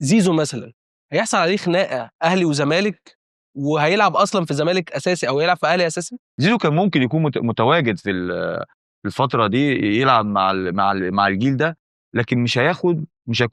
زيزو مثلا هيحصل عليه خناقه اهلي وزمالك، وهيلعب اصلا في زمالك اساسي او يلعب في اهلي اساسي. زيزو كان ممكن يكون متواجد في الفتره دي، يلعب مع الجيل ده، لكن مش هيكون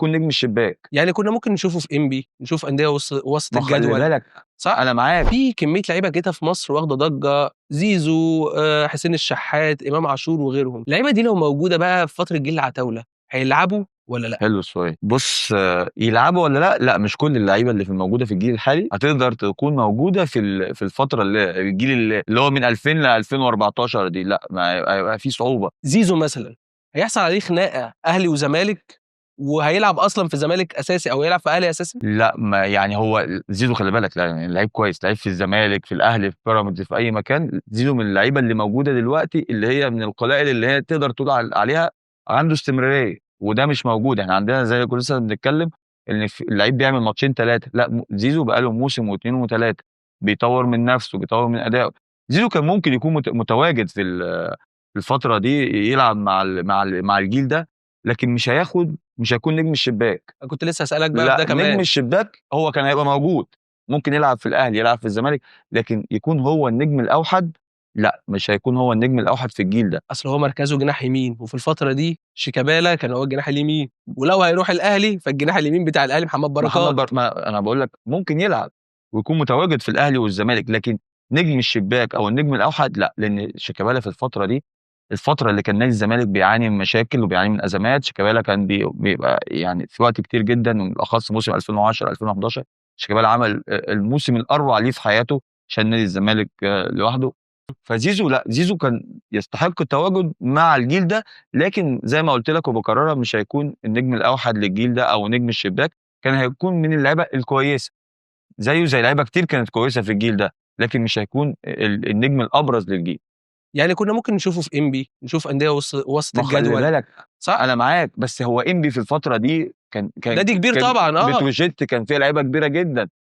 نجم الشباك. يعني كنا ممكن نشوفه في انبي، نشوف انديه وسط ما خلي الجدول. بالك، صح، انا معاك. في كميه لعيبه جيتها في مصر واخده ضجه، زيزو، حسين الشحات، امام عاشور وغيرهم. اللعيبه دي لو موجوده بقى في فتره جيل العتاوله هيلعبوا ولا لا؟ حلو السؤال. بص، يلعبوا ولا لا؟ لا، مش كل اللعيبه اللي موجوده في الجيل الحالي هتقدر تكون موجوده في الفتره الجيل اللي هو من 2000 ل 2014 دي. لا، ما هيبقى في صعوبه. زيزو مثلا هيحصل عليه خناقه اهلي وزمالك، وهيلعب اصلا في زمالك اساسي او يلعب في اهلي اساسي. لا، ما يعني هو زيزو خلي بالك، لا يعني لعيب كويس، لعيب في الزمالك، في الاهلي، في بيراميدز، في اي مكان. زيزو من اللعيبه اللي موجوده دلوقتي، اللي هي من القلائل اللي هي تقدر تقول عليها عنده استمراريه، وده مش موجود. احنا عندنا زي كل لسه بنتكلم ان اللعيب بيعمل ماتشين ثلاثه. لا، زيزو بقى له موسم واثنين وثلاثه، بيطور من نفسه، بيطور من ادائه. زيزو كان ممكن يكون متواجد في الفتره دي، يلعب مع الجيل ده، لكن مش هيكون نجم الشباك. أنا كنت لسه اسالك بقى في لأ، ده نجم كمان. الشباك هو كان هيبقى موجود، ممكن يلعب في الأهلي، يلعب في الزمالك، لكن يكون هو النجم الأوحد، لأ، مش هيكون هو النجم الأوحد في الجيل ده. اصل هو مركزه جناح يمين، وفي الفتره دي شيكابالا كان هو الجناح اليمين، ولو هيروح الاهلي فالجناح اليمين بتاع الاهلي محمد بركات. ما أنا باقول لك ممكن يلعب ويكون متواجد في الأهلي والزمالك، لكن نجم الشباك أو النجم الأوحد لأ، لأن شيكابالا في الفترة دي، الفترة اللي كان نادي الزمالك بيعاني من مشاكل وبيعاني من أزمات، شيكابالا كان بيبقى يعني في وقت كتير جدًا، وبالأخص موسم 2010، 2011 شيكابالا عمل الموسم الأروع ليه في حياته عشان نادي الزمالك لوحده. فزيزو لأ، زيزو كان يستحق التواجد مع الجيل ده، لكن زي ما قُلت لك وباكررها، مش هيكون النجم الأوحد للجيل ده أو نجم الشباك، كان هيكون من اللعيبة الكويسة، زيه زي لعيبة كتير كانت كويسة في الجيل ده، لكن مش هيكون النجم الأبرز للجيل. يعني كنا ممكن نشوفه في انبي، نشوف انديه وسط ما خلّي الجدول. بالك، صح، أنا معاك، بس هو إنبي في الفترة دي كان نادي كبير طبعا. بتروجيت كان فيها لعيبة كبيرة جدًا.